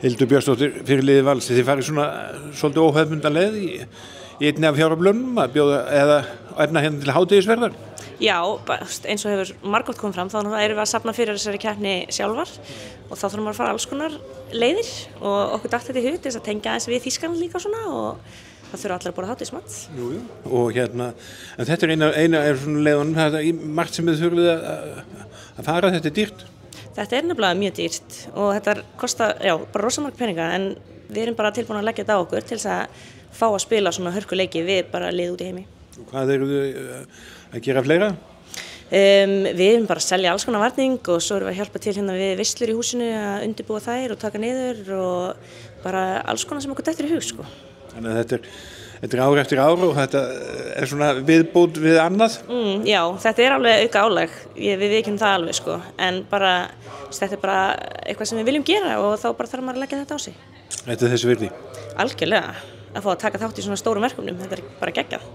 Hildur Björnsdóttir fyrir liðið Vals, þið farið svona svolítið óhefðbundna leið í einni af fjáraflunum að bjóða eða efna hérna til hádegisverðar? Já, eins og hefur margótt komið fram, þá erum við að safna fyrir þessari keppni sjálfar og þá þurfum við að fara alls konar leiðir og okkur datt þetta í hug til þess að tengja aðeins við Þýskaland líka svona og það þurfa allir að borða hádegismat. Jú. Og hérna, en þetta er eina er svona leiðunum, það er margt sem við þurfum að fara, þetta er dýrt. Þetta er nefnilega mjög dýrt og þetta kostar, bara rosamarg peninga en við erum bara tilbúin að leggja þetta á okkur til þess að fá að spila svona hörkuleiki við bara lið út í heimi. Og hvað eru þið að gera fleira? Við erum bara að selja alls konar varning og svo erum við að hjálpa til hérna við veislur í húsinu að undirbúa þær og taka niður og bara alls konar sem okkur dettur í hug sko. Þannig að þetta er ár eftir ár og þetta er svona viðbót við annað? Já, þetta er alveg auka álag, við viðkennum það alveg sko, en bara þetta er bara eitthvað sem við viljum gera og þá bara þarf maður að leggja þetta á sig. Þetta er þessi virði? Algjörlega, að fá að taka þátt í svona stórum verkefnum, þetta er bara geggjað.